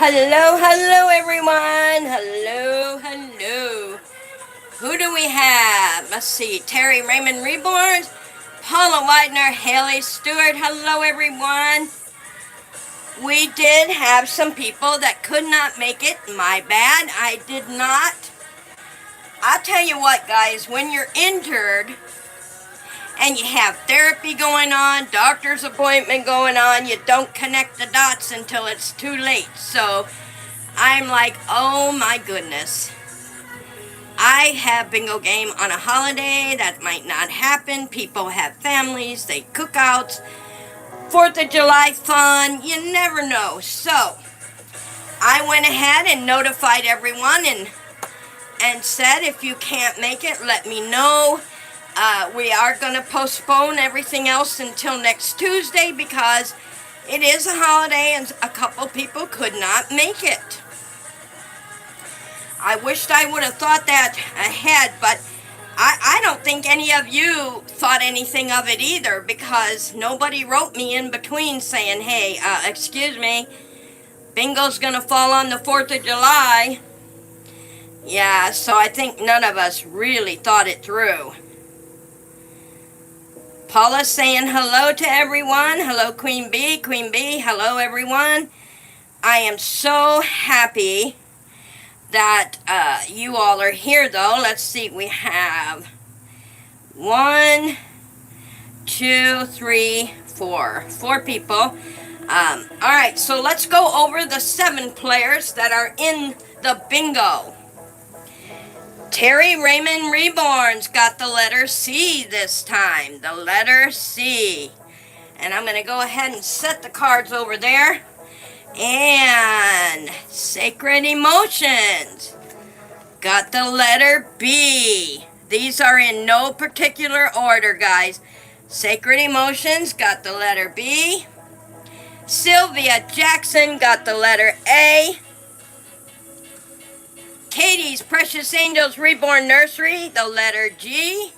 Hello, hello everyone. Hello. Who do we have? Let's see. Terry Raymond Reborn, Paula Widener, Haley Stewart. Hello everyone. We did have some people that could not make it. My bad. I did not. I'll tell you what, guys, when you're injured and you have therapy going on, doctor's appointment going on, you don't connect the dots until it's too late. So I'm like, oh my goodness. I have bingo game on a holiday. That might not happen. People have families, they cookouts, 4th of July fun, you never know. So I went ahead and notified everyone and said, if you can't make it, let me know. We are going to postpone everything else until next Tuesday because it is a holiday and a couple people could not make it. I wished I would have thought that ahead, but I don't think any of you thought anything of it either because nobody wrote me in between saying, hey, excuse me, bingo's going to fall on the 4th of July. Yeah, so I think none of us really thought it through. Paula's saying hello to everyone. Hello, Queen Bee. Queen Bee, hello, everyone. I am so happy that you all are here, though. Let's see. We have 1, 2, 3, 4. 4 people. All right, so let's go over the 7 players that are in the bingo. Terry Raymond Reborn's got the letter C this time. The letter C. And I'm going to go ahead and set the cards over there. And Sacred Emotions got the letter B. These are in no particular order, guys. Sacred Emotions got the letter B. Sylvia Jackson got the letter A. Katie's Precious Angels Reborn Nursery, the letter G.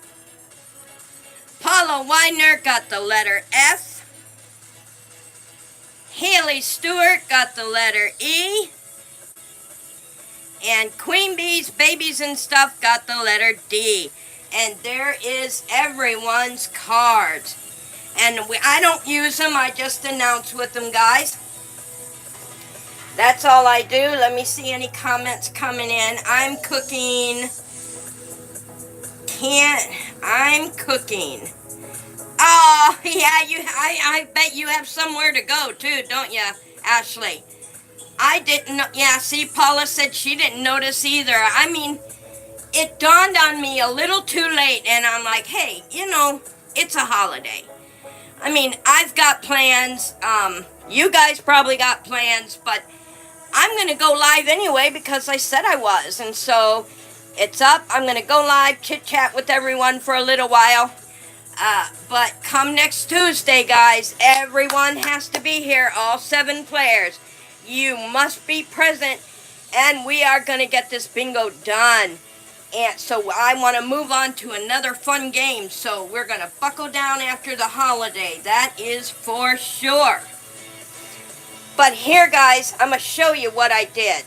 Paula Widener got the letter F. Haley Stewart got the letter E. And Queen Bee's Babies and Stuff got the letter D. And there is everyone's cards. And I don't use them, I just announce with them, guys. That's all I do. Let me see any comments coming in. I'm cooking. I'm cooking. Oh, yeah, I bet you have somewhere to go, too, don't you, Ashley? I didn't know. Yeah, see, Paula said she didn't notice either. I mean, it dawned on me a little too late, and I'm like, hey, you know, it's a holiday. I mean, I've got plans. You guys probably got plans, but I'm going to go live anyway because I said I was. And so it's up. I'm going to go live, chit-chat with everyone for a little while. But come next Tuesday, guys, everyone has to be here, all 7 players. You must be present, and we are going to get this bingo done. And so I want to move on to another fun game. So we're going to buckle down after the holiday. That is for sure. But here, guys, I'm going to show you what I did.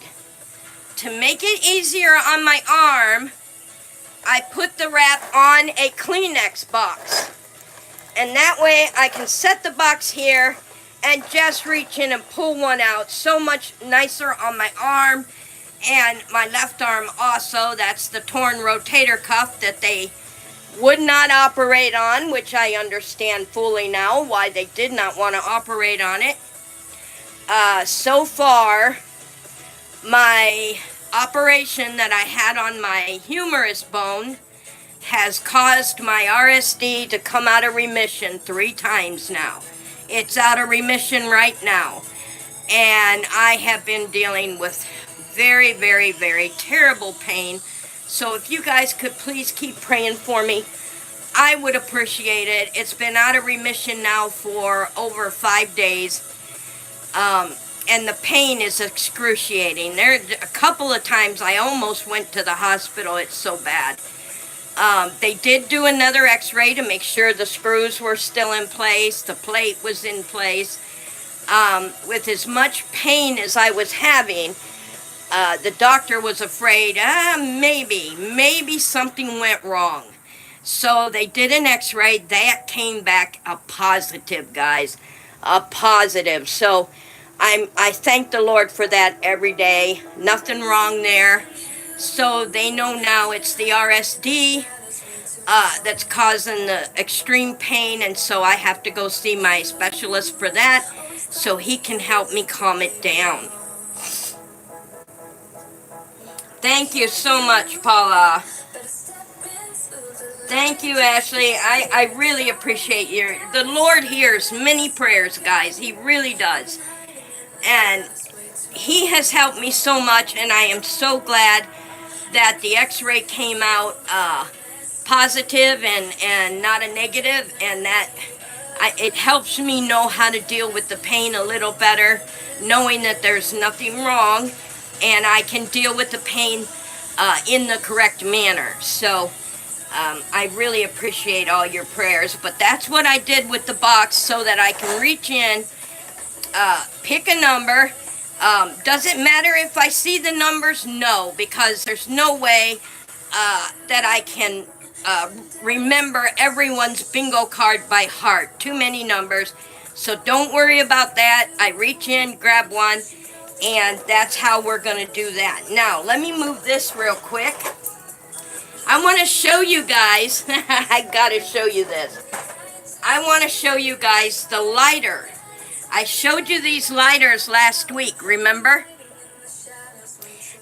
To make it easier on my arm, I put the wrap on a Kleenex box. And that way I can set the box here and just reach in and pull one out. So much nicer on my arm and my left arm also. That's the torn rotator cuff that they would not operate on, which I understand fully now why they did not want to operate on it. So far, my operation that I had on my humerus bone has caused my RSD to come out of remission 3 times now. It's out of remission right now. And I have been dealing with very, very, very terrible pain. So if you guys could please keep praying for me, I would appreciate it. It's been out of remission now for over 5 days. And the pain is excruciating. There a couple of times I almost went to the hospital. It's so bad. They did do another x-ray to make sure the screws were still in place. The plate was in place. with as much pain as I was having, the doctor was afraid, maybe something went wrong. So they did an x-ray. That came back a positive, guys. A positive. So I thank the Lord for that every day. Nothing wrong there. So they know now it's the RSD that's causing the extreme pain, and so I have to go see my specialist for that so he can help me calm it down. Thank you so much, Paula. Thank you, Ashley. I really appreciate you. The Lord hears many prayers, guys. He really does. And he has helped me so much, and I am so glad that the x-ray came out positive and not a negative, and that it helps me know how to deal with the pain a little better, knowing that there's nothing wrong, and I can deal with the pain in the correct manner. So I really appreciate all your prayers, but that's what I did with the box so that I can reach in, pick a number. Does it matter if I see the numbers? No, because there's no way that I can remember everyone's bingo card by heart. Too many numbers. So don't worry about that. I reach in, grab one, and that's how we're going to do that. Now, let me move this real quick. I want to show you guys, I got to show you this. I want to show you guys the lighter. I showed you these lighters last week, remember?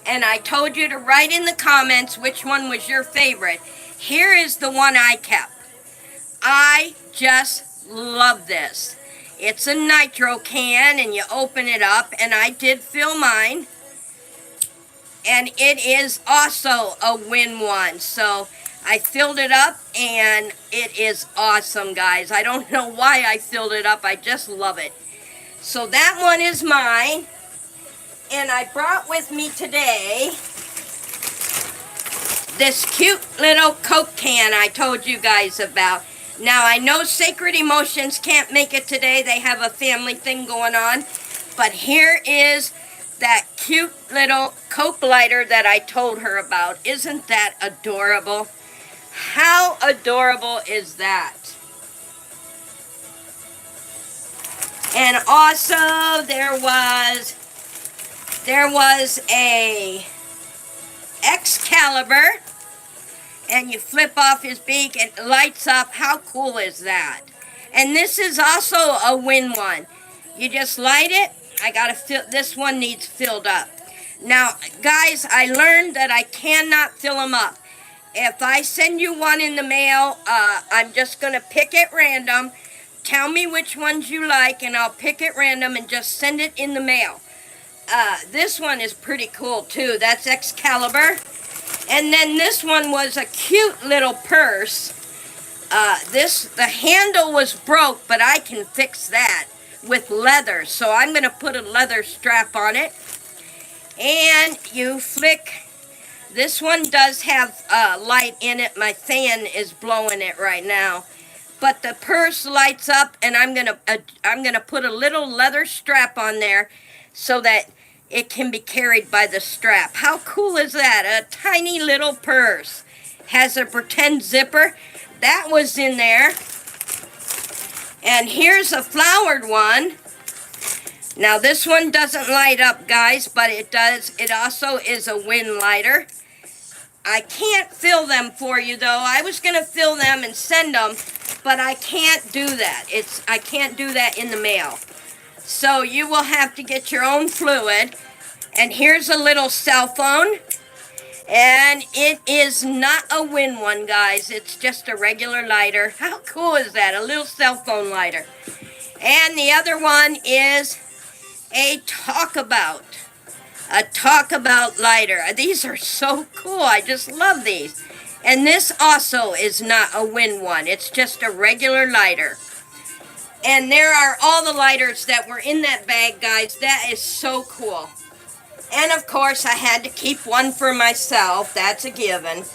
And I told you to write in the comments which one was your favorite. Here is the one I kept. I just love this. It's a nitro can, and you open it up, and I did fill mine. And it is also a win one. So I filled it up, and it is awesome, guys. I don't know why I filled it up. I just love it. So that one is mine. And I brought with me today this cute little Coke can I told you guys about. Now, I know Sacred Emotions can't make it today. They have a family thing going on. But here is that cute little Coke lighter that I told her about. Isn't that adorable? How adorable is that? And also there was a Excalibur, and you flip off his beak, it lights up. How cool is that? And this is also a win one. You just light it. I gotta fill, this one needs filled up. Now, guys, I learned that I cannot fill them up. If I send you one in the mail, I'm just gonna pick it random. Tell me which ones you like, and I'll pick it random and just send it in the mail. This one is pretty cool, too. That's Excalibur. And then this one was a cute little purse. The handle was broke, but I can fix that with leather. So I'm going to put a leather strap on it. And you flick. This one does have light in it. My fan is blowing it right now. But the purse lights up, and I'm gonna put a little leather strap on there so that it can be carried by the strap. How cool is that? A tiny little purse. Has a pretend zipper. That was in there. And here's a flowered one. Now this one doesn't light up, guys, but it does. It also is a wind lighter. I can't fill them for you, though. I was going to fill them and send them, but I can't do that. I can't do that in the mail. So you will have to get your own fluid. And here's a little cell phone. And it is not a wind one, guys. It's just a regular lighter. How cool is that? A little cell phone lighter. And the other one is a talkabout. A talkabout lighter. These are so cool. I just love these. And this also is not a wind one. It's just a regular lighter. And there are all the lighters that were in that bag, guys. That is so cool. And of course, I had to keep one for myself. That's a given.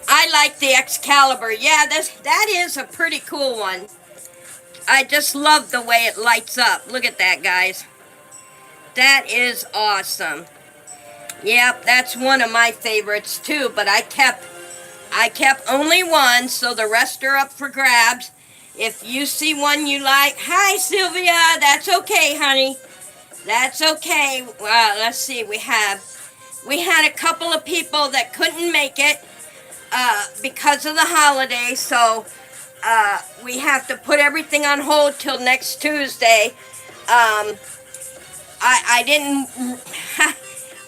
I like the Excalibur. Yeah, that is a pretty cool one. I just love the way it lights up. Look at that, guys. That is awesome. Yep, that's one of my favorites too, but I kept only one, so the rest are up for grabs. If you see one you like, hi Sylvia, that's okay, honey. That's okay. Let's see, we had a couple of people that couldn't make it because of the holiday, so we have to put everything on hold till next Tuesday.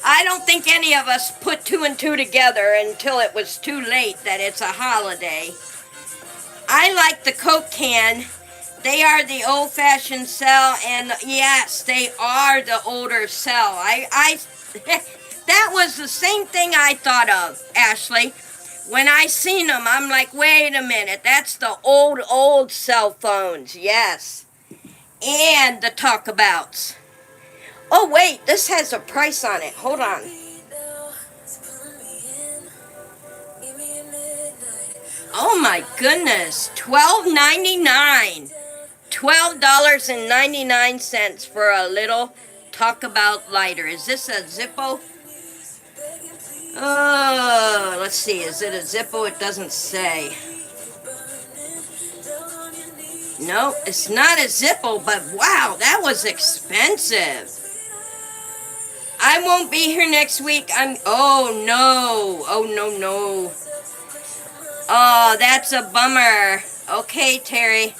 I don't think any of us put two and two together until it was too late that it's a holiday. I like the Coke can. They are the old-fashioned cell, and yes, they are the older cell. That was the same thing I thought of, Ashley. When I seen them, I'm like, wait a minute, that's the old cell phones, yes. And the talkabouts. Oh, wait, this has a price on it. Hold on. Oh, my goodness. $12.99. $12.99 for a little talkabout lighter. Is this a Zippo? Oh, let's see. Is it a Zippo? It doesn't say. No, it's not a Zippo, but wow, that was expensive. I won't be here next week. Oh no. Oh, that's a bummer. Okay, Terry.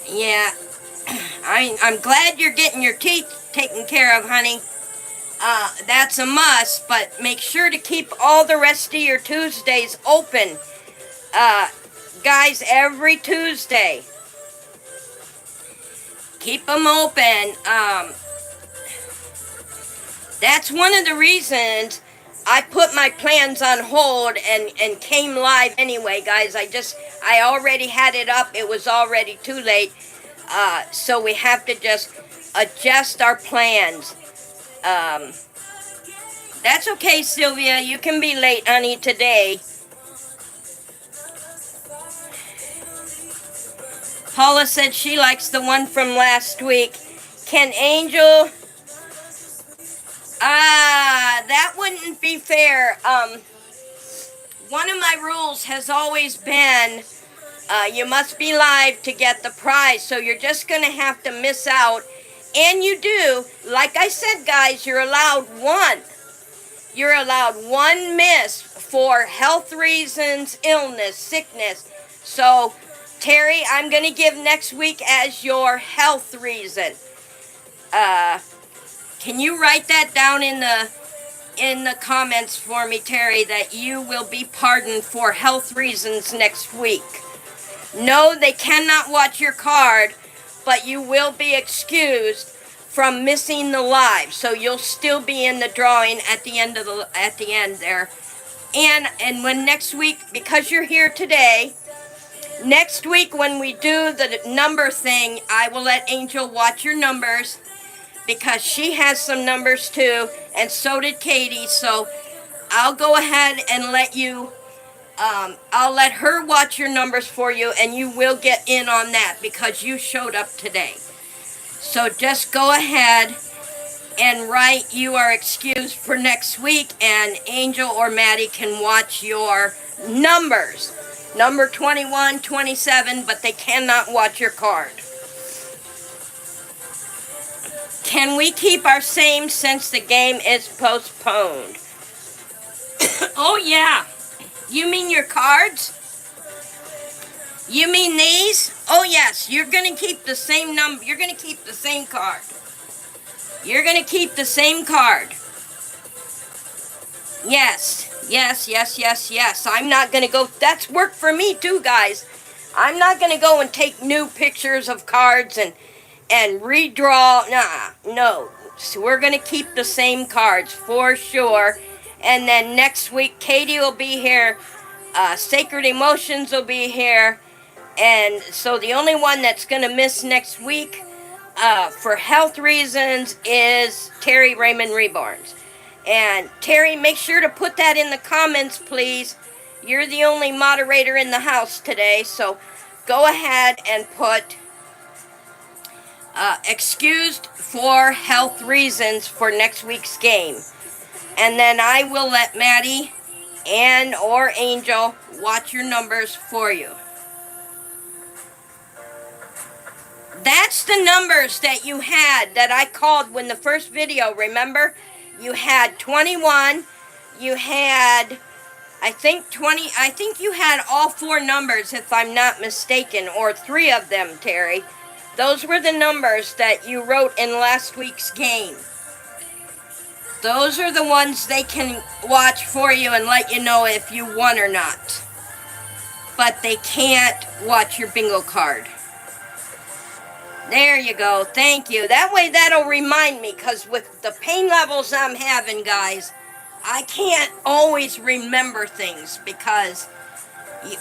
Yeah. I'm glad you're getting your teeth taken care of, honey. That's a must, but make sure to keep all the rest of your Tuesdays open. Guys, every Tuesday. Keep them open. That's one of the reasons I put my plans on hold and came live anyway, guys. I already had it up. It was already too late. So we have to just adjust our plans. That's okay, Sylvia. You can be late, honey, today. Paula said she likes the one from last week. Can Angel... that wouldn't be fair. One of my rules has always been, you must be live to get the prize, so you're just going to have to miss out. And you do. Like I said, guys, you're allowed one. You're allowed one miss for health reasons, illness, sickness. So, Terry, I'm going to give next week as your health reason. Can you write that down in the comments for me, Terry, that you will be pardoned for health reasons next week? No, they cannot watch your card, but you will be excused from missing the live. So you'll still be in the drawing at the end there. And when next week, because you're here today, next week when we do the number thing, I will let Angel watch your numbers, because she has some numbers too, and so did Katie. So I'll go ahead and let you, I'll let her watch your numbers for you, and you will get in on that because you showed up today. So just go ahead and write you are excused for next week, and Angel or Maddie can watch your numbers. Number 21, 27, but they cannot watch your card. Can we keep our same since the game is postponed? Oh, yeah. You mean your cards? You mean these? Oh, yes. You're going to keep the same number. You're going to keep the same card. You're going to keep the same card. Yes. I'm not going to go. That's work for me, too, guys. I'm not going to go and take new pictures of cards and redraw. No. So we're going to keep the same cards for sure. And then next week, Katie will be here. Sacred Emotions will be here. And so the only one that's going to miss next week for health reasons is Terry Raymond Reborns. And Terry, make sure to put that in the comments, please. You're the only moderator in the house today. So go ahead and put excused for health reasons for next week's game. And then I will let Maddie and or Angel watch your numbers for you. That's the numbers that you had that I called when the first video, remember? You had 21, you had, I think you had all 4 numbers if I'm not mistaken, or 3 of them, Terry. Those were the numbers that you wrote in last week's game. Those are the ones they can watch for you and let you know if you won or not. But they can't watch your bingo card. There you go. Thank you. That way that'll remind me, because with the pain levels I'm having, guys, I can't always remember things, because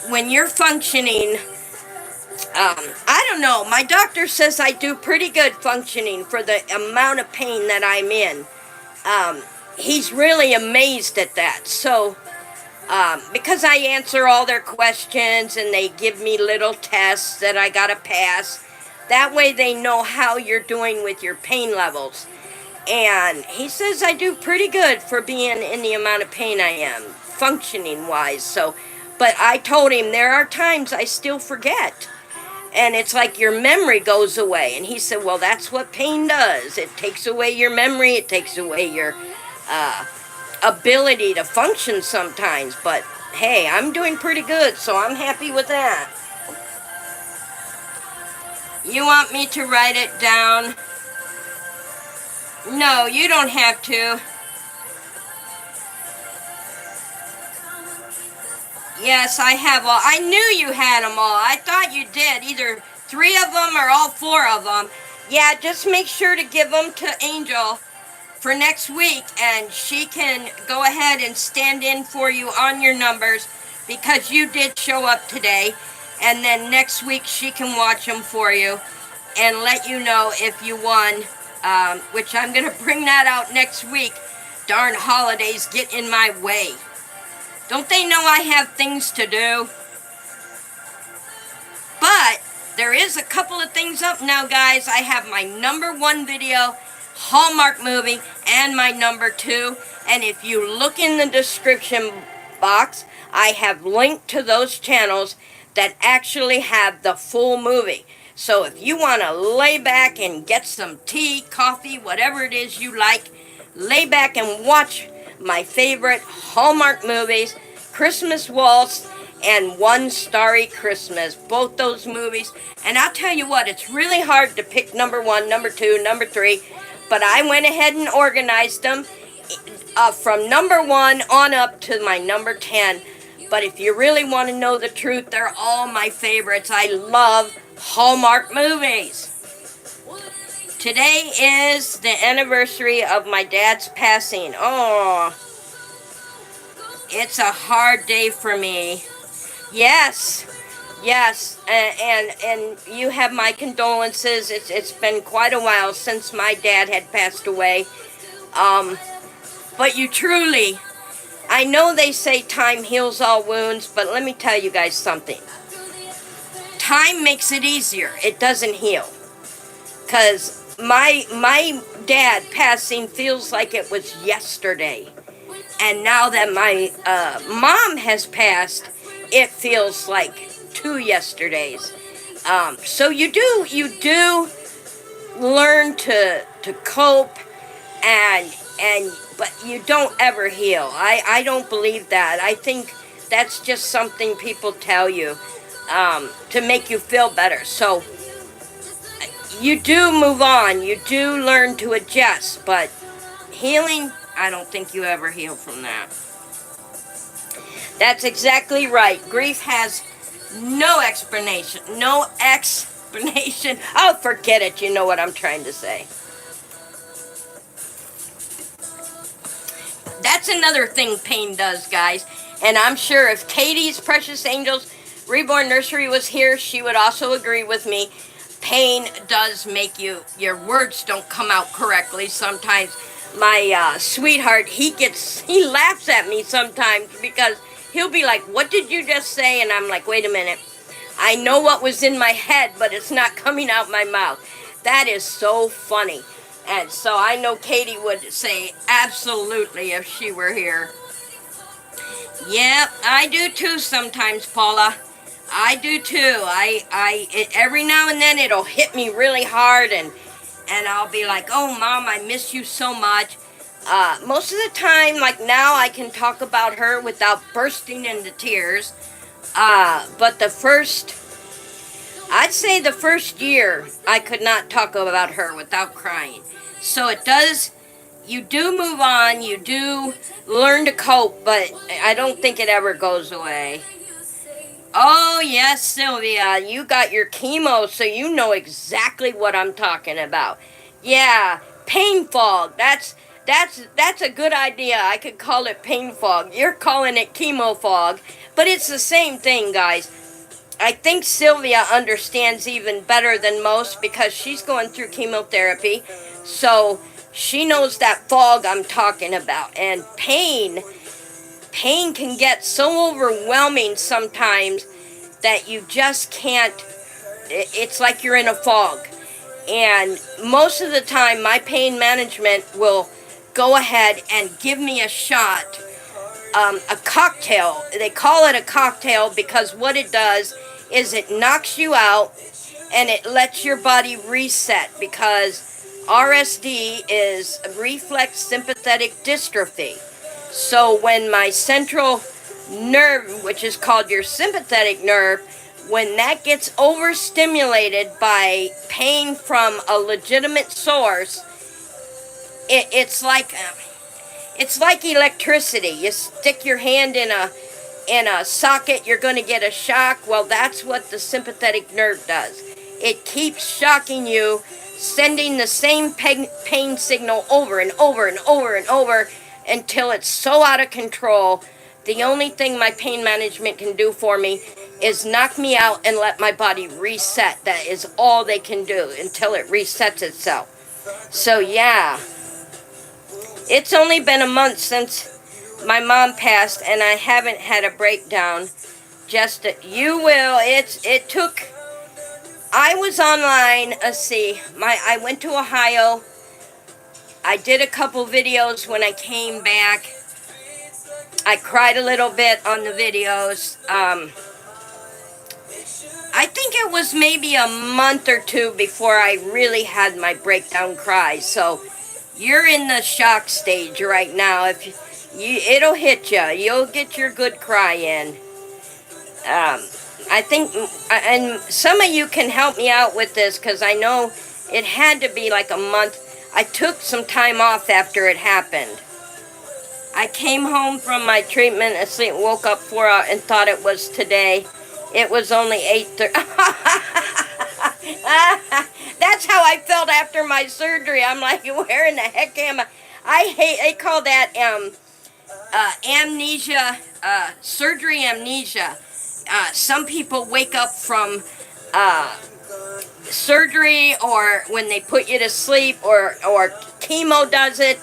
when you're functioning, I don't know, my doctor says I do pretty good functioning for the amount of pain that I'm in. He's really amazed at that. So, because I answer all their questions and they give me little tests that I gotta pass, that way they know how you're doing with your pain levels. And he says I do pretty good for being in the amount of pain I am, functioning wise. So, but I told him there are times I still forget. And it's like your memory goes away. And he said, well, that's what pain does. It takes away your memory. It takes away your ability to function sometimes. But, hey, I'm doing pretty good, so I'm happy with that. You want me to write it down? No, you don't have to. Yes, I have all. I knew you had them all. I thought you did. Either 3 of them or all 4 of them. Yeah, just make sure to give them to Angel for next week, and she can go ahead and stand in for you on your numbers, because you did show up today. And then next week she can watch them for you and let you know if you won, which I'm going to bring that out next week. Darn holidays get in my way. Don't they know I have things to do? But there is a couple of things up now, guys. I have my number 1 video, Hallmark movie, and my number 2. And if you look in the description box, I have linked to those channels that actually have the full movie. So if you want to lay back and get some tea, coffee, whatever it is you like, lay back and watch my favorite Hallmark movies, Christmas Waltz and One Starry Christmas, both those movies. And I'll tell you what, it's really hard to pick number 1, number 2, number 3, but I went ahead and organized them from number 1 on up to my number 10. But if you really want to know the truth, they're all my favorites. I love Hallmark movies. Today is the anniversary of my dad's passing. Oh, it's a hard day for me. Yes, and you have my condolences. It's been quite a while since my dad had passed away. But you truly, I know they say time heals all wounds, but let me tell you guys something. Time makes it easier. It doesn't heal. Because my dad passing feels like it was yesterday. And now that my mom has passed, it feels like 2 yesterdays. So you do learn to cope, but you don't ever heal. I don't believe that. I think that's just something people tell you to make you feel better. So you do move on. You do learn to adjust, but healing, I don't think you ever heal from that. That's exactly right. Grief has no explanation. No explanation. Oh, forget it. You know what I'm trying to say. That's another thing pain does, guys. And I'm sure if Katie's Precious Angels Reborn Nursery was here, she would also agree with me. Pain does make your words don't come out correctly sometimes. My sweetheart, he laughs at me sometimes because he'll be like, what did you just say? And I'm like, wait a minute. I know what was in my head, but it's not coming out my mouth. That is so funny. And so I know Katie would say absolutely if she were here. Yep, I do too sometimes, Paula. I do too. Every now and then it'll hit me really hard, and I'll be like, "Oh, Mom, I miss you so much." Most of the time, like now, I can talk about her without bursting into tears. But I'd say the first year, I could not talk about her without crying. So you do move on, you do learn to cope, but I don't think it ever goes away. Oh, yes, Sylvia, you got your chemo, so you know exactly what I'm talking about. Yeah, pain fog. That's a good idea. I could call it pain fog. You're calling it chemo fog, but it's the same thing, guys. I think Sylvia understands even better than most because she's going through chemotherapy. So she knows that fog I'm talking about. And pain can get so overwhelming sometimes that you just can't, it's like you're in a fog. And most of the time, my pain management will go ahead and give me a shot, a cocktail. They call it a cocktail because what it does is it knocks you out and it lets your body reset, because RSD is reflex sympathetic dystrophy. So when my central nerve, which is called your sympathetic nerve, when that gets overstimulated by pain from a legitimate source, it's like electricity. You stick your hand in a socket, you're going to get a shock. Well, that's what the sympathetic nerve does. It keeps shocking you, sending the same pain signal over and over and over and over until it's so out of control. The only thing my pain management can do for me is knock me out and let my body reset. That is all they can do until it resets itself. So yeah, it's only been a month since my mom passed, and I haven't had a breakdown. You will. It took. I was online. Let's see. I went to Ohio. I did a couple videos when I came back. I cried a little bit on the videos. I think it was maybe a month or two before I really had my breakdown cry. So you're in the shock stage right now. It'll hit you. You'll get your good cry in. I think, and some of you can help me out with this, because I know it had to be like a month. I took some time off after it happened. I came home from my treatment, asleep, woke up 4 hours and thought it was today. It was only 8:30. That's how I felt after my surgery. I'm like, where in the heck am I? They call that amnesia, surgery amnesia. Some people wake up from surgery, or when they put you to sleep, or chemo does it.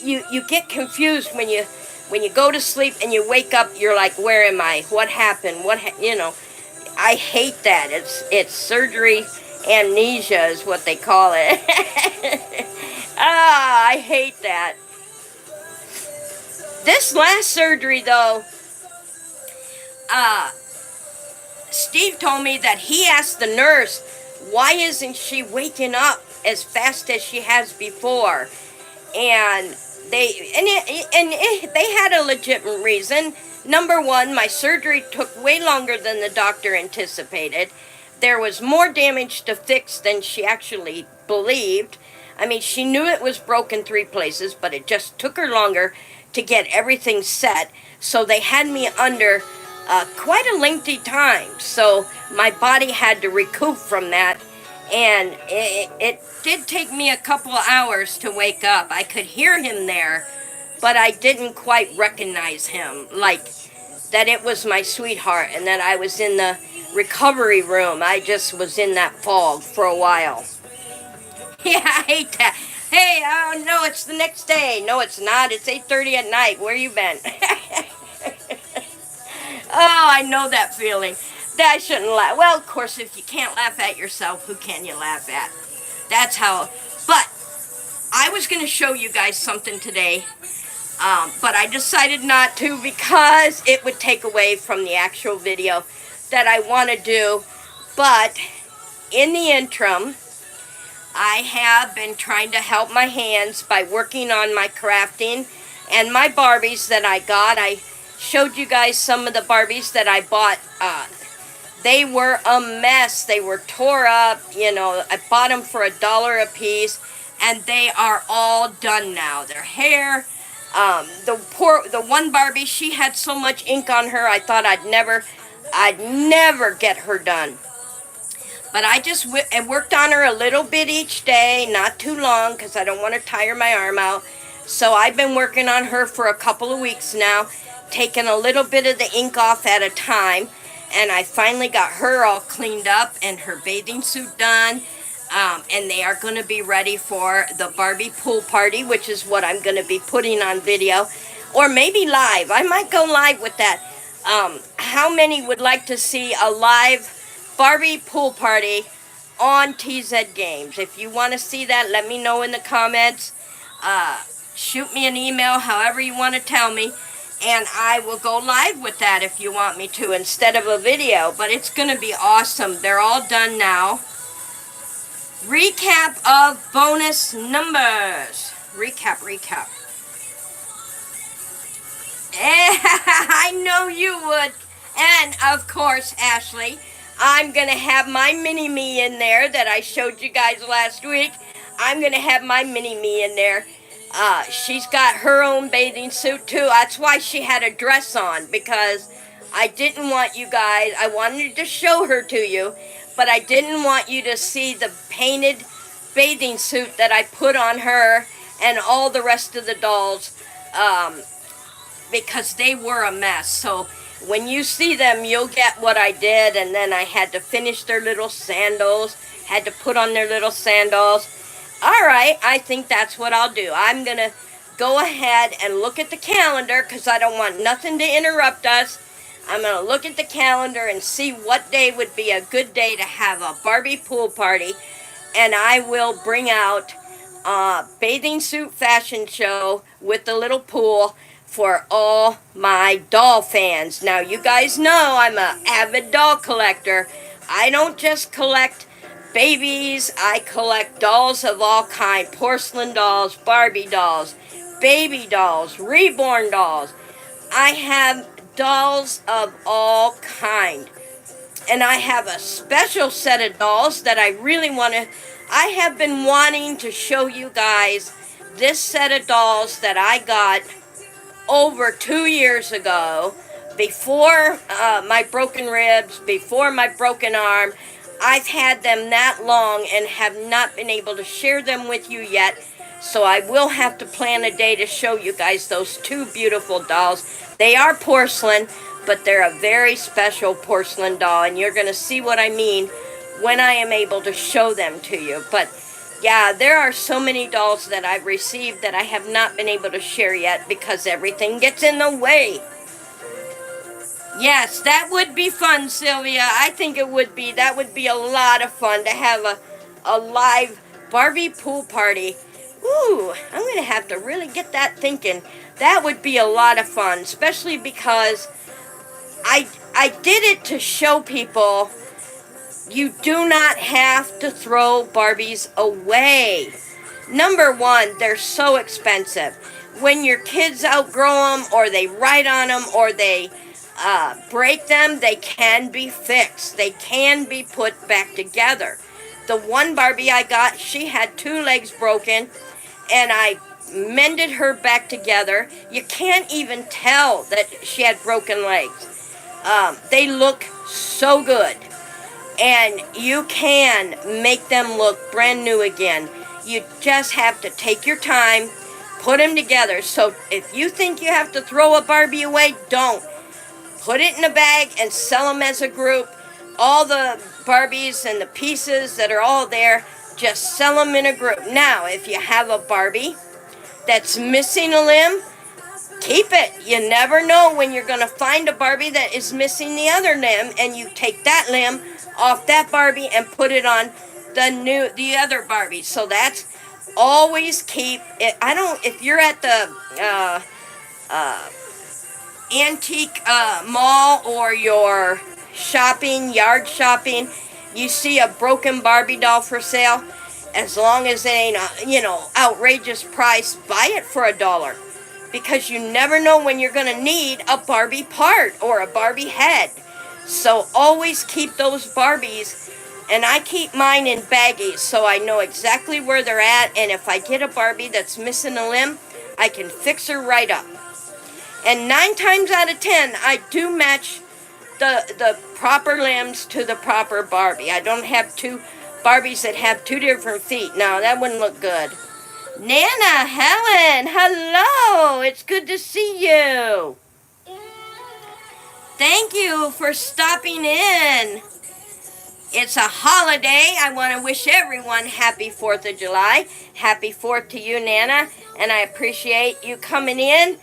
You get confused when you go to sleep and you wake up. You're like, where am I? What happened? I hate that. It's surgery amnesia is what they call it. I hate that. This last surgery, though, Steve told me that he asked the nurse, why isn't she waking up as fast as she has before? And they had a legitimate reason. Number one, my surgery took way longer than the doctor anticipated. There was more damage to fix than she actually believed. I mean, she knew it was broken 3 places, but it just took her longer to get everything set. So they had me under quite a lengthy time. So my body had to recoup from that. And it did take me a couple of hours to wake up. I could hear him there, but I didn't quite recognize him. Like, that it was my sweetheart and that I was in the recovery room. I just was in that fog for a while. Yeah, I hate that. Hey, no, it's the next day. No, it's not. It's 8:30 at night. Where you been? Oh, I know that feeling. I shouldn't laugh. Well, of course, if you can't laugh at yourself, who can you laugh at? That's how. But I was going to show you guys something today, but I decided not to because it would take away from the actual video that I want to do. But in the interim, I have been trying to help my hands by working on my crafting and my Barbies that I got. I showed you guys some of the Barbies that I bought. They were a mess. They were tore up. You know, I bought them for $1 a piece, and they are all done now. Their hair, the one Barbie, she had so much ink on her. I thought I'd never get her done. But I just worked on her a little bit each day, not too long, because I don't want to tire my arm out. So I've been working on her for a couple of weeks now, taking a little bit of the ink off at a time. And I finally got her all cleaned up and her bathing suit done. And they are going to be ready for the Barbie pool party, which is what I'm going to be putting on video. Or maybe live. I might go live with that. How many would like to see a live Barbie pool party on TZED Games? If you want to see that, let me know in the comments. Shoot me an email, however you want to tell me. And I will go live with that if you want me to, instead of a video. But it's going to be awesome. They're all done now. Recap of bonus numbers. Recap. I know you would. And, of course, Ashley, I'm going to have my mini-me in there that I showed you guys last week. I'm going to have my mini-me in there. She's got her own bathing suit, too. That's why she had a dress on, because I didn't want you guys, I wanted to show her to you, but I didn't want you to see the painted bathing suit that I put on her and all the rest of the dolls, because they were a mess. So when you see them, you'll get what I did. And then I had to finish their little sandals, had to put on their little sandals. Alright, I think that's what I'll do. I'm going to go ahead and look at the calendar, because I don't want nothing to interrupt us. I'm going to look at the calendar and see what day would be a good day to have a Barbie pool party. And I will bring out a bathing suit fashion show with the little pool for all my doll fans. Now, you guys know I'm an avid doll collector. I don't just collect babies, I collect dolls of all kinds. Porcelain dolls, Barbie dolls, baby dolls, Reborn dolls. I have dolls of all kinds. And I have a special set of dolls that I really want to... I have been wanting to show you guys this set of dolls that I got over 2 years ago, before my broken ribs, before my broken arm. I've had them that long and have not been able to share them with you yet. So I will have to plan a day to show you guys those two beautiful dolls. They are porcelain, but they're a very special porcelain doll. And you're going to see what I mean when I am able to show them to you. But yeah, there are so many dolls that I've received that I have not been able to share yet because everything gets in the way. Yes, that would be fun, Sylvia. I think it would be. That would be a lot of fun to have a live Barbie pool party. Ooh, I'm going to have to really get that thinking. That would be a lot of fun, especially because I did it to show people you do not have to throw Barbies away. Number one, they're so expensive. When your kids outgrow them, or they ride on them, or they break them, they can be fixed. They can be put back together. The one Barbie I got, she had 2 legs broken, and I mended her back together. You can't even tell that she had broken legs. They look so good. And you can make them look brand new again. You just have to take your time, put them together. So if you think you have to throw a Barbie away, don't. Put it in a bag and sell them as a group. All the Barbies and the pieces that are all there, just sell them in a group. Now, if you have a Barbie that's missing a limb, keep it. You never know when you're going to find a Barbie that is missing the other limb, and you take that limb off that Barbie and put it on the other Barbie. So that's always keep it. If you're at the antique mall, or your yard shopping, you see a broken Barbie doll for sale, as long as it ain't outrageous price, buy it for $1, because you never know when you're gonna need a Barbie part or a Barbie head. So always keep those Barbies, and I keep mine in baggies so I know exactly where they're at, and if I get a Barbie that's missing a limb, I can fix her right up. And 9 times out of 10, I do match the proper limbs to the proper Barbie. I don't have 2 Barbies that have 2 different feet. No, that wouldn't look good. Nana, Helen, hello. It's good to see you. Thank you for stopping in. It's a holiday. I want to wish everyone happy 4th of July. Happy 4th to you, Nana. And I appreciate you coming in.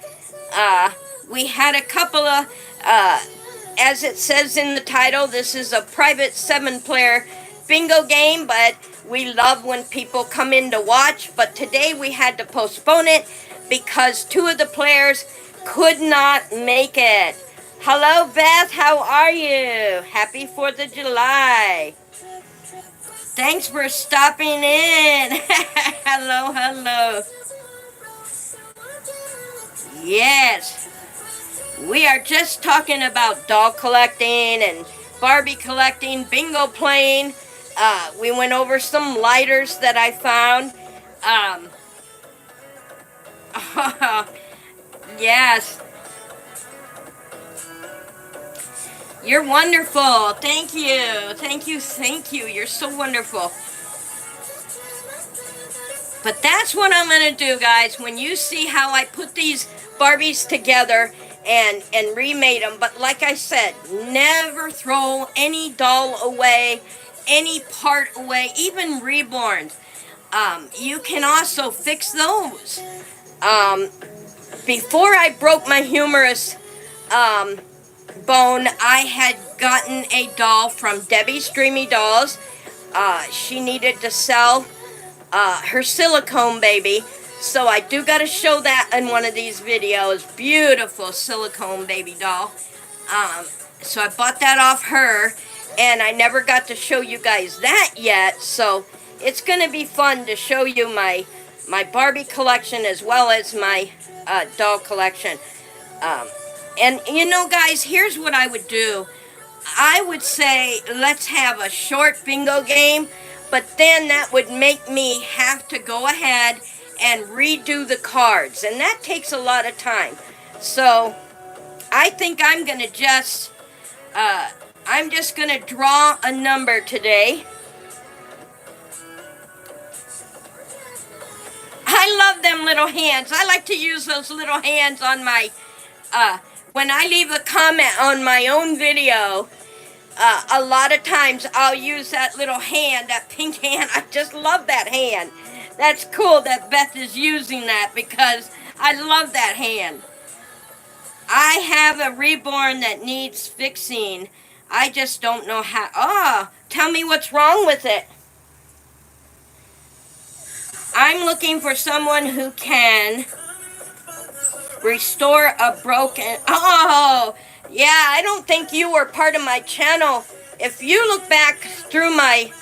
We had a couple of, as it says in the title, this is a private 7-player bingo game, but we love when people come in to watch. But today we had to postpone it because 2 of the players could not make it. Hello, Beth. How are you? Happy 4th of July. Thanks for stopping in. Hello, hello. Yes. We are just talking about doll collecting and Barbie collecting, bingo playing. We went over some lighters that I found. Yes. You're wonderful. Thank you. Thank you. Thank you. You're so wonderful. But that's what I'm going to do, guys. When you see how I put these Barbies together and remade them. But like I said, never throw any doll away, any part away, even Reborns. You can also fix those. Before I broke my humerus bone, I had gotten a doll from Debbie's Dreamy Dolls. She needed to sell her silicone baby, so I do got to show that in one of these videos. Beautiful silicone baby doll. So I bought that off her, and I never got to show you guys that yet, so it's going to be fun to show you my Barbie collection as well as my doll collection. And you know, guys, here's what I would do. I would say let's have a short bingo game, but then that would make me have to go ahead and redo the cards, and that takes a lot of time. So I think I'm gonna just draw a number today. I love them little hands. I like to use those little hands on my when I leave a comment on my own video. A lot of times I'll use that little hand, that pink hand. I just love that hand. That's cool that Beth is using that because I love that hand. I have a Reborn that needs fixing. I just don't know how. Oh, tell me what's wrong with it. I'm looking for someone who can restore a broken... Oh, yeah, I don't think you were part of my channel. If you look back through my...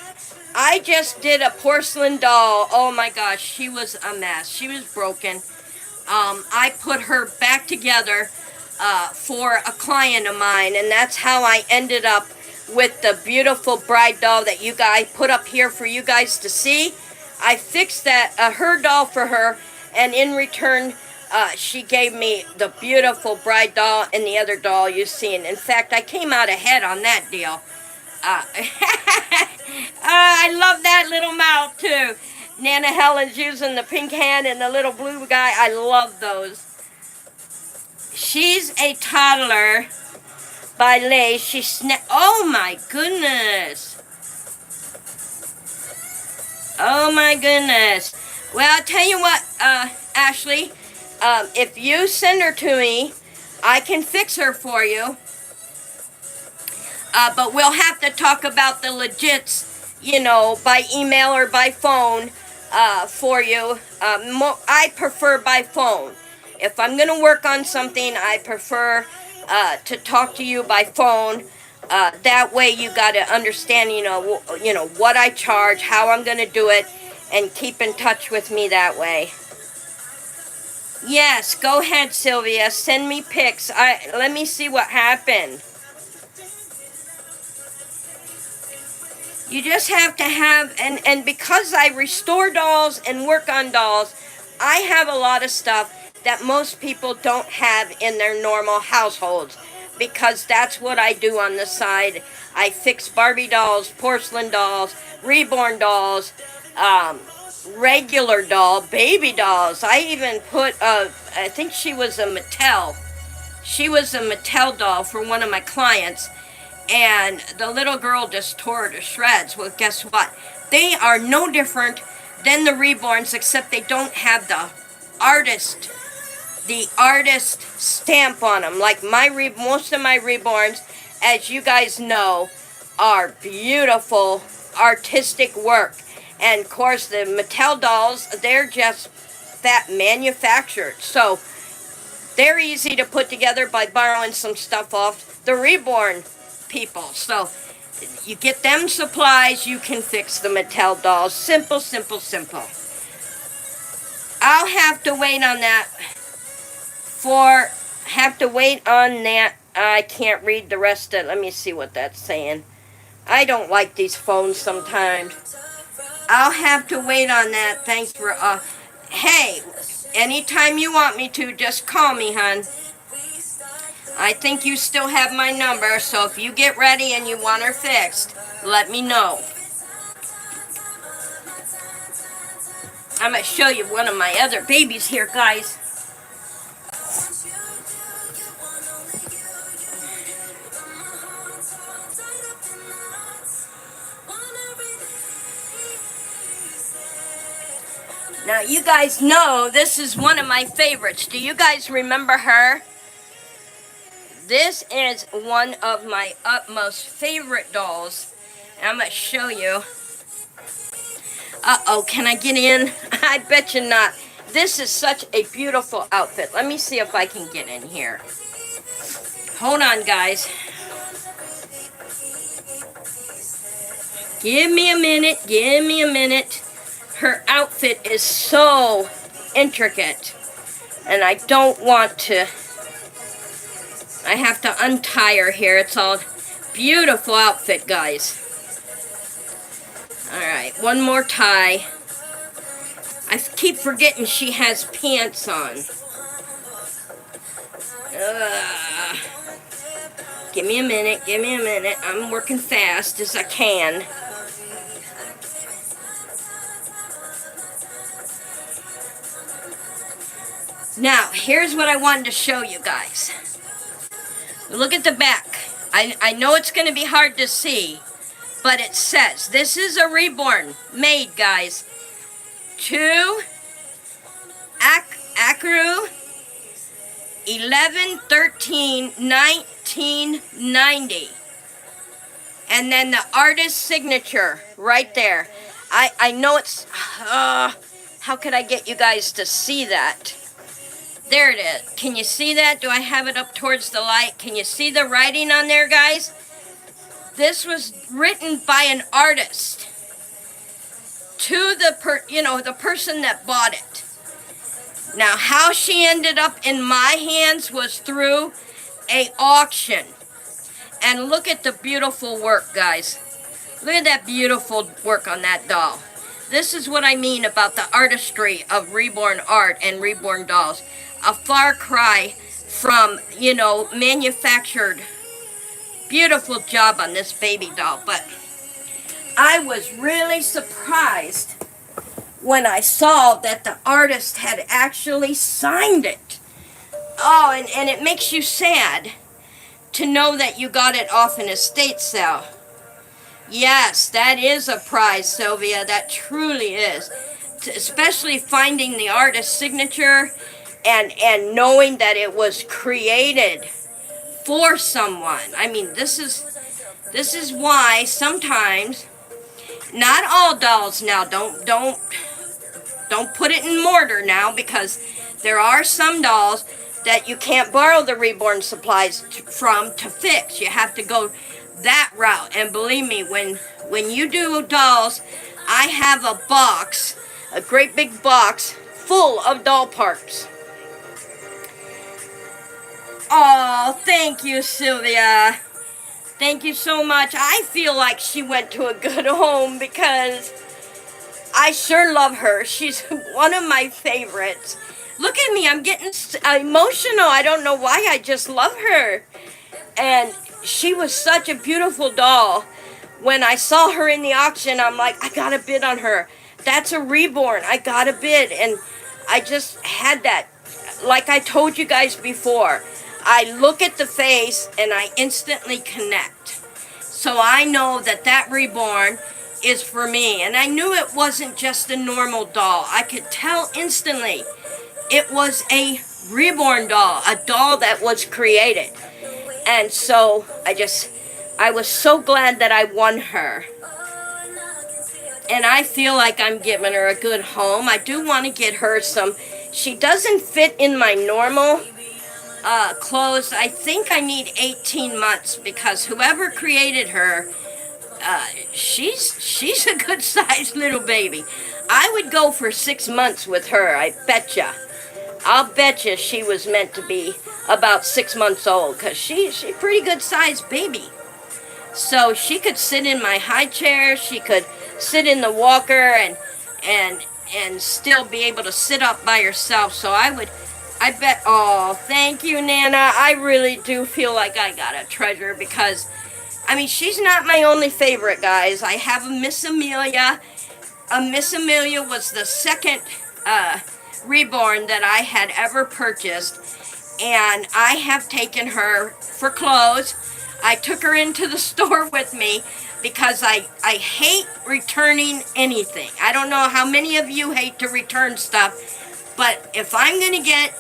I just did a porcelain doll. Oh my gosh, she was a mess. She was broken. I put her back together for a client of mine, and that's how I ended up with the beautiful bride doll that you guys put up here for you guys to see. I fixed that her doll for her, and in return, she gave me the beautiful bride doll and the other doll you've seen. In fact, I came out ahead on that deal. I love that little mouth too. Nana Helen's using the pink hand and the little blue guy. I love those. She's a Toddler by Lay. Oh my goodness. Oh my goodness. Well, I'll tell you what, Ashley. If you send her to me, I can fix her for you. But we'll have to talk about the legits, by email or by phone for you. I prefer by phone. If I'm going to work on something, I prefer to talk to you by phone. That way you got to understand, what I charge, how I'm going to do it, and keep in touch with me that way. Yes, go ahead, Sylvia. Send me pics. Let me see what happened. You just have to have, and because I restore dolls and work on dolls, I have a lot of stuff that most people don't have in their normal households, because that's what I do on the side. I fix Barbie dolls, porcelain dolls, Reborn dolls, regular doll, baby dolls. I even put, I think she was a Mattel. She was a Mattel doll for one of my clients. And the little girl just tore her to shreds. Well, guess what? They are no different than the Reborns, except they don't have the artist stamp on them. Like most of my Reborns, as you guys know, are beautiful artistic work. And of course, the Mattel dolls, they're just that manufactured. So they're easy to put together by borrowing some stuff off the Reborn people. So you get them supplies, you can fix the Mattel dolls. Simple, simple, simple. I'll have to wait on that I can't read the rest of it. Let me see what that's saying. I don't like these phones sometimes. I'll have to wait on that. Thanks for, hey, anytime you want me to, just call me, hon. I think you still have my number, so if you get ready and you want her fixed, let me know. I'm going to show you one of my other babies here, guys. Now, you guys know this is one of my favorites. Do you guys remember her? This is one of my utmost favorite dolls. And I'm going to show you. Uh-oh, can I get in? I bet you not. This is such a beautiful outfit. Let me see if I can get in here. Hold on, guys. Give me a minute. Give me a minute. Her outfit is so intricate. And I don't want to... I have to untie her here. It's all beautiful outfit, guys. Alright, one more tie. I keep forgetting she has pants on. Give me a minute, give me a minute. I'm working fast as I can. Now, here's what I wanted to show you guys. Look at the back. I know it's going to be hard to see, but it says, this is a Reborn made, guys. To Akru 11/13/1990. And then the artist signature right there. I know it's, how could I get you guys to see that? There it is. Can you see that? Do I have it up towards the light? Can you see the writing on there, guys? This was written by an artist to the person that bought it. Now, how she ended up in my hands was through an auction. And look at the beautiful work, guys. Look at that beautiful work on that doll. This is what I mean about the artistry of Reborn art and Reborn dolls. A far cry from, manufactured. Beautiful job on this baby doll. But I was really surprised when I saw that the artist had actually signed it. Oh, and it makes you sad to know that you got it off an estate sale. Yes, that is a prize, Sylvia. That truly is. Especially finding the artist's signature and knowing that it was created for someone. I mean, this is why sometimes, not all dolls now, don't put it in mortar now, because there are some dolls that you can't borrow the Reborn supplies from to fix. You have to go that route. And believe me, when you do dolls, I have a box, a great big box full of doll parts. Oh, thank you, Sylvia. Thank you so much. I feel like she went to a good home because I sure love her. She's one of my favorites. Look at me, I'm getting emotional. I don't know why, I just love her. And she was such a beautiful doll. When I saw her in the auction, I'm like, I got a bid on her. That's a Reborn. I got a bid. And I just had that. Like I told you guys before, I look at the face and I instantly connect. So I know that that Reborn is for me. And I knew it wasn't just a normal doll. I could tell instantly it was a Reborn doll, a doll that was created. And so I was so glad that I won her. And I feel like I'm giving her a good home. I do want to get her some. She doesn't fit in my normal clothes. I think I need 18 months because whoever created her, she's a good sized little baby. I would go for 6 months with her, I betcha. I'll betcha she was meant to be about 6 months old, because she's a pretty good sized baby. So she could sit in my high chair, she could sit in the walker and still be able to sit up by herself. So I bet, oh, thank you, Nana. I really do feel like I got a treasure because, I mean, she's not my only favorite, guys. I have a Miss Amelia. Miss Amelia was the second Reborn that I had ever purchased, and I have taken her for clothes. I took her into the store with me because I hate returning anything. I don't know how many of you hate to return stuff, but if I'm going to get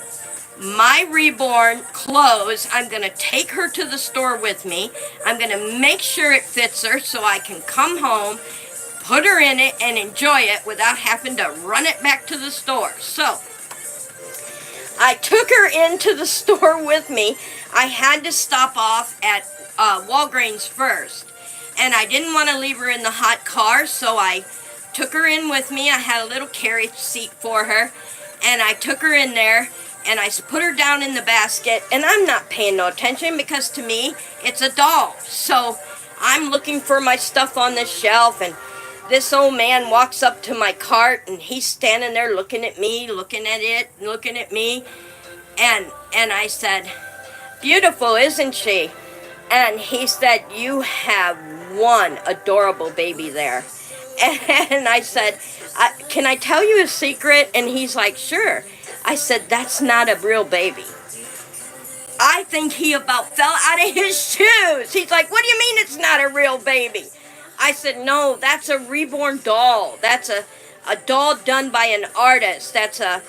my Reborn clothes, I'm going to take her to the store with me. I'm going to make sure it fits her so I can come home, put her in it, and enjoy it without having to run it back to the store. So I took her into the store with me. I had to stop off at Walgreens first, and I didn't want to leave her in the hot car, so I took her in with me. I had a little carry seat for her, and I took her in there, and I put her down in the basket, and I'm not paying no attention because to me, it's a doll. So I'm looking for my stuff on the shelf, and this old man walks up to my cart, and he's standing there looking at me, looking at it, looking at me, and I said, "Beautiful, isn't she?" And he said, "You have one adorable baby there." And I said, "Can I tell you a secret?" And he's like, "Sure." I said, "That's not a real baby." I think he about fell out of his shoes. He's like, "What do you mean it's not a real baby?" I said, "No, that's a Reborn doll. That's a doll done by an artist. That's a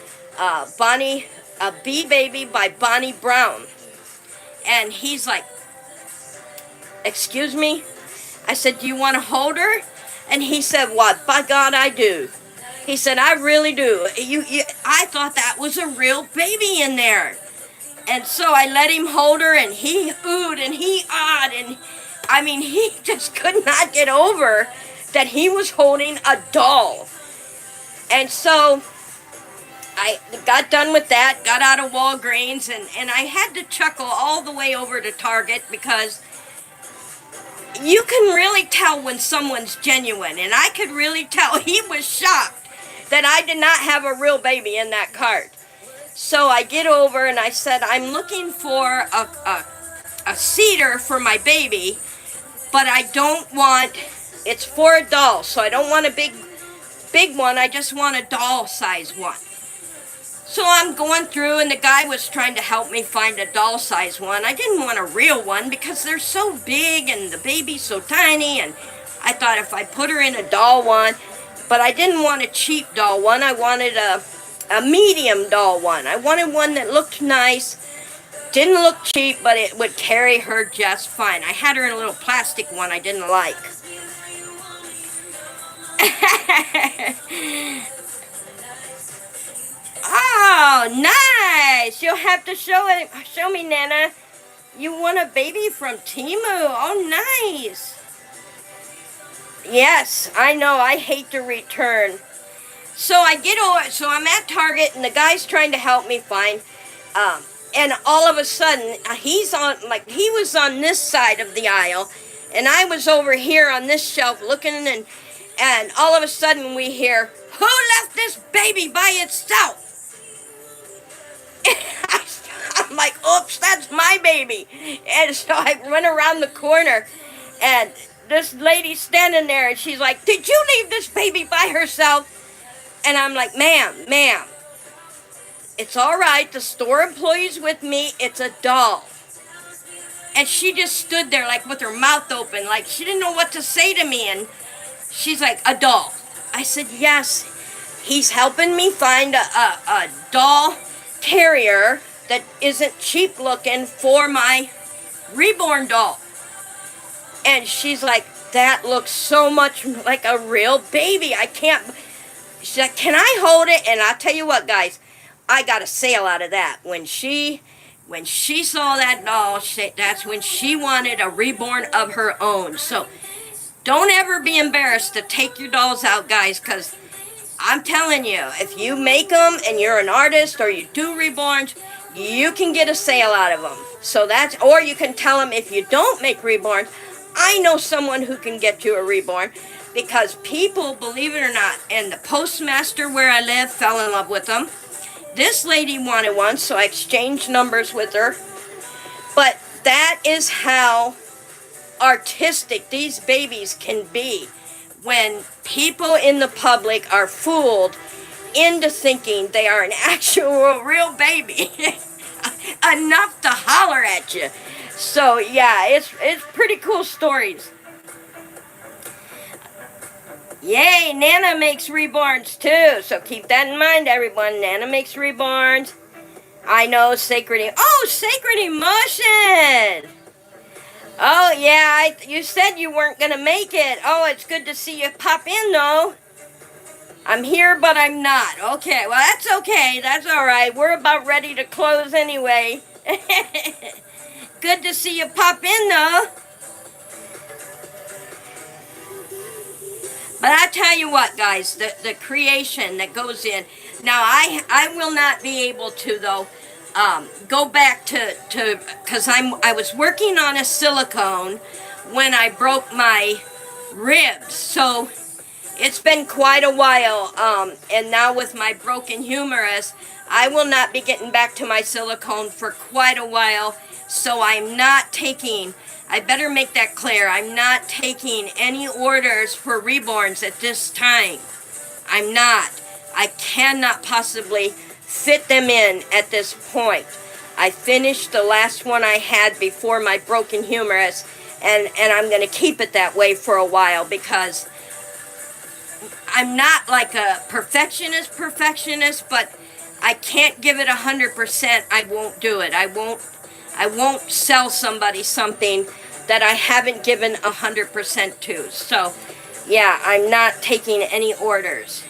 Bee Baby by Bonnie Brown." And he's like, "Excuse me?" I said, "Do you want to hold her?" And he said, "What? By God, I do." He said, "I really do. I thought that was a real baby in there." And so I let him hold her, and he oohed and he awed, and I mean, he just could not get over that he was holding a doll. And so I got done with that, got out of Walgreens, and I had to chuckle all the way over to Target because you can really tell when someone's genuine, and I could really tell he was shocked that I did not have a real baby in that cart. So I get over and I said, "I'm looking for a seater for my baby, but I don't want, it's for a doll, so I don't want a big one, I just want a doll size one." So I'm going through, and the guy was trying to help me find a doll size one. I didn't want a real one because they're so big and the baby's so tiny, and I thought if I put her in a doll one, but I didn't want a cheap doll one. I wanted a a medium doll one. I wanted one that looked nice, didn't look cheap, but it would carry her just fine. I had her in a little plastic one I didn't like. Oh, nice! You'll have to show me, Nana. You won a baby from Temu. Oh, nice. Yes, I know. I hate to return. So I get over. So I'm at Target, and the guy's trying to help me find. And all of a sudden, he was on this side of the aisle, and I was over here on this shelf looking, and all of a sudden we hear, "Who left this baby by itself?" I'm like, "Oops, that's my baby." And so I run around the corner, and this lady's standing there, and she's like, "Did you leave this baby by herself?" And I'm like, ma'am, it's all right. The store employee's with me. It's a doll." And she just stood there like with her mouth open, like she didn't know what to say to me. And she's like, "A doll." I said, "Yes." He's helping me find a doll carrier that isn't cheap looking for my Reborn doll. And she's like, "That looks so much like a real baby. I can't." She's like, "Can I hold it?" And I'll tell you what, guys, I got a sale out of that. When she saw that doll, that's when she wanted a Reborn of her own. So don't ever be embarrassed to take your dolls out, guys, because I'm telling you, if you make them and you're an artist or you do Reborns, you can get a sale out of them. So or you can tell them, if you don't make Reborns, I know someone who can get you a Reborn, because people, believe it or not, and the postmaster where I live fell in love with them. This lady wanted one, so I exchanged numbers with her. But that is how artistic these babies can be, when people in the public are fooled into thinking they are an actual real baby enough to holler at you. So yeah, it's pretty cool stories. Yay, Nana makes Reborns too, so keep that in mind, everyone. Nana makes Reborns. I know, Sacred Emotion. Oh yeah, you said you weren't gonna make it. Oh, it's good to see you pop in though. I'm here, but I'm not. Okay, well that's okay. That's all right. We're about ready to close anyway. Good to see you pop in though. But I tell you what, guys, the creation that goes in. Now, I will not be able to, though, go back to because I was working on a silicone when I broke my ribs. So it's been quite a while. And now with my broken humerus, I will not be getting back to my silicone for quite a while. So I'm not taking... I better make that clear. I'm not taking any orders for Reborns at this time. I'm not. I cannot possibly fit them in at this point. I finished the last one I had before my broken humerus, and I'm going to keep it that way for a while, because I'm not like a perfectionist, but I can't give it 100%. I won't do it. I won't sell somebody something that I haven't given 100% to. So, yeah, I'm not taking any orders.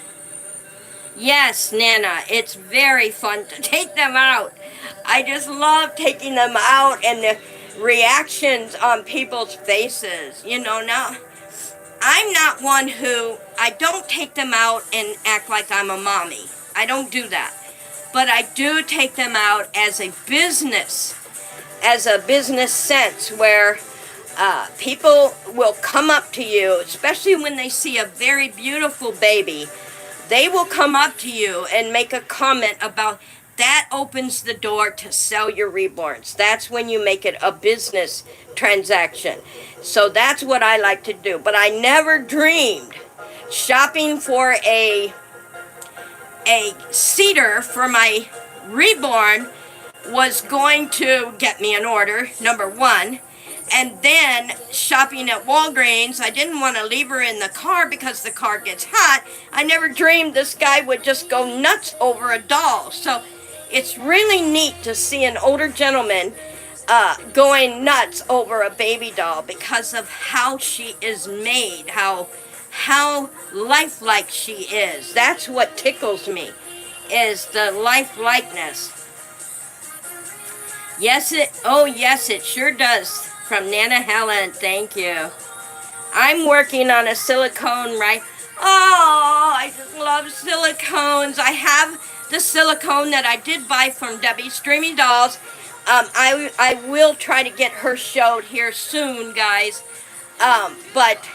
Yes, Nana, it's very fun to take them out. I just love taking them out and the reactions on people's faces. You know, now, I'm not one who... I don't take them out and act like I'm a mommy. I don't do that. But I do take them out as a business sense, where people will come up to you, especially when they see a very beautiful baby. They will come up to you and make a comment about that. Opens the door to sell your Reborns. That's when you make it a business transaction. So that's what I like to do. But I never dreamed shopping for a cedar for my Reborn was going to get me an order, number one. And then shopping at Walgreens, I didn't want to leave her in the car because the car gets hot. I never dreamed this guy would just go nuts over a doll. So it's really neat to see an older gentleman going nuts over a baby doll because of how she is made, how lifelike she is. That's what tickles me, is the lifelikeness. Yes, it sure does. From Nana Helen, thank you. I'm working on a silicone right. Oh, I just love silicones. I have the silicone that I did buy from Debbie's Dreamy Dolls. I will try to get her showed here soon, guys. But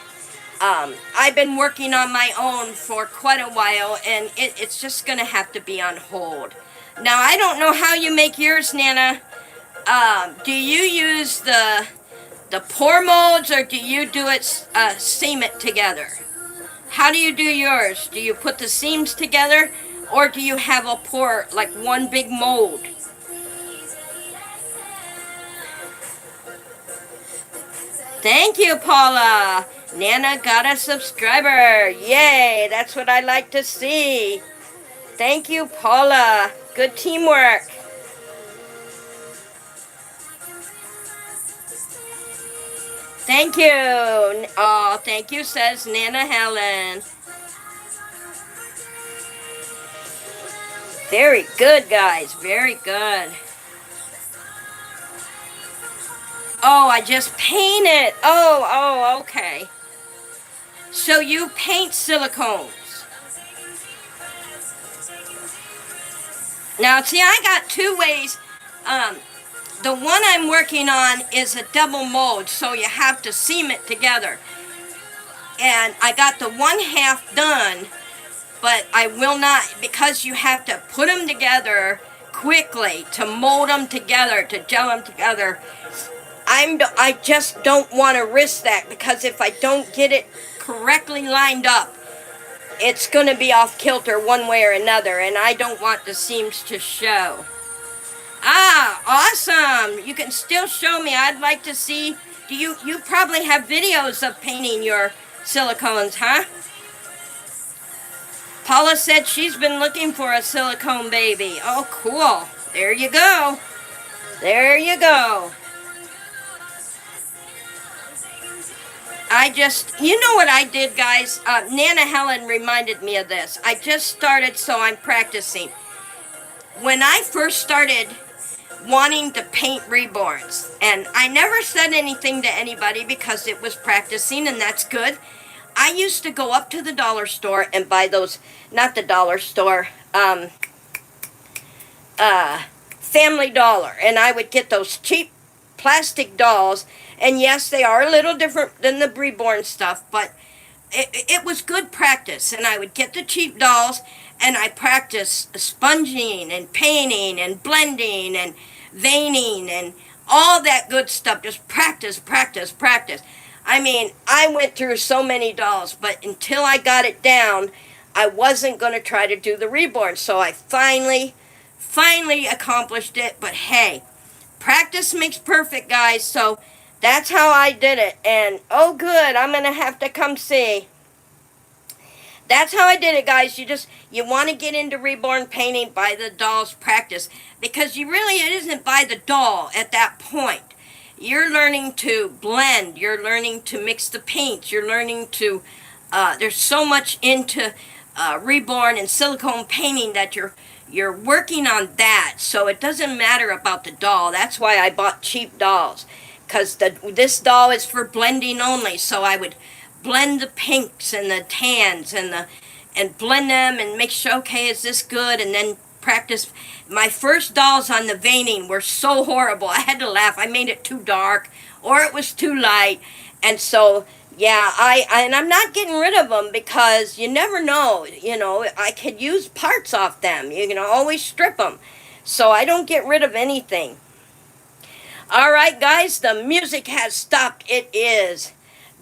I've been working on my own for quite a while, and it's just going to have to be on hold. Now, I don't know how you make yours, Nana. Do you use the pour molds, or do you do it, seam it together? How do you do yours? Do you put the seams together, or do you have a pour, like one big mold? Thank you, Paula. Nana got a subscriber. Yay, that's what I like to see. Thank you, Paula. Good teamwork. Thank you. Oh, thank you, says Nana Helen. Very good, guys. Very good. Oh, I just paint it. Oh, okay. So you paint silicones. Now, see, I got two ways. The one I'm working on is a double mold, so you have to seam it together. And I got the one half done, but I will not, because you have to put them together quickly to mold them together, to gel them together. I just don't want to risk that, because if I don't get it correctly lined up, it's going to be off kilter one way or another, and I don't want the seams to show. Ah, awesome. You can still show me. I'd like to see. You probably have videos of painting your silicones, huh? Paula said she's been looking for a silicone baby. Oh, cool. There you go. There you go. You know what I did, guys? Nana Helen reminded me of this. I just started, so I'm practicing. When I first started wanting to paint Reborns, and I never said anything to anybody because it was practicing, and that's good. I used to go up to the dollar store and buy those, not the dollar store, Family Dollar, and I would get those cheap plastic dolls, and yes, they are a little different than the Reborn stuff, but it was good practice, and I would get the cheap dolls, and I practiced sponging and painting and blending and veining and all that good stuff. Just practice. I mean, I went through so many dolls, but until I got it down, I wasn't going to try to do the Reborn. So I finally accomplished it. But hey, practice makes perfect, guys. So that's how I did it. And oh good, I'm going to have to come see. That's how I did it, guys. You want to get into Reborn painting by the dolls practice, because it isn't by the doll at that point. You're learning to blend. You're learning to mix the paints. You're learning to, there's so much into Reborn and silicone painting that you're working on that. So it doesn't matter about the doll. That's why I bought cheap dolls, because this doll is for blending only. So I would blend the pinks and the tans and blend them and make sure, okay, is this good? And then practice. My first dolls on the veining were so horrible. I had to laugh. I made it too dark, or it was too light. And so, yeah, I'm not getting rid of them, because you never know. I could use parts off them. You can always strip them. So I don't get rid of anything. All right, guys, the music has stopped. It is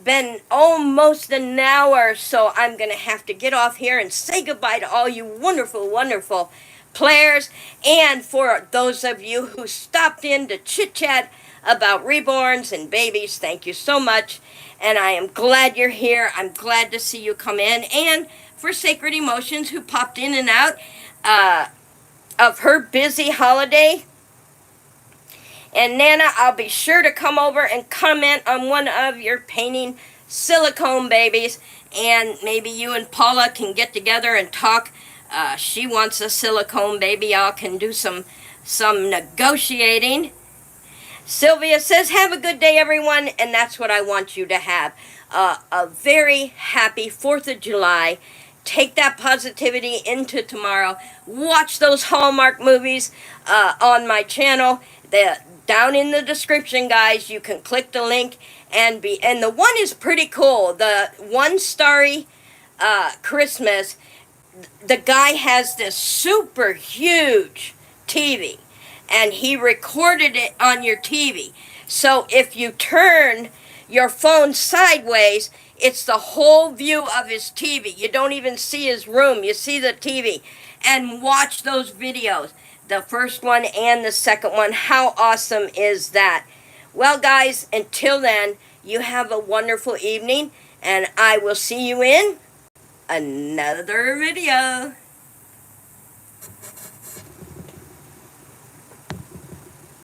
been almost an hour, so I'm going to have to get off here and say goodbye to all you wonderful, wonderful players, and for those of you who stopped in to chit-chat about reborns and babies, thank you so much. And I am glad you're here. I'm glad to see you come in. And for Sacred Emotions, who popped in and out of her busy holiday. And Nana, I'll be sure to come over and comment on one of your painting silicone babies. And maybe you and Paula can get together and talk. She wants a silicone baby. Y'all can do some negotiating. Sylvia says, have a good day, everyone. And that's what I want you to have. A very happy 4th of July. Take that positivity into tomorrow. Watch those Hallmark movies on my channel. Down in the description, guys, you can click the link and the one is pretty cool. The One Starry Christmas. The guy has this super huge TV, and he recorded it on your TV. So if you turn your phone sideways, it's the whole view of his TV. You don't even see his room. You see the TV. And watch those videos. The first one and the second one. How awesome is that? Well, guys, until then, you have a wonderful evening, and I will see you in another video.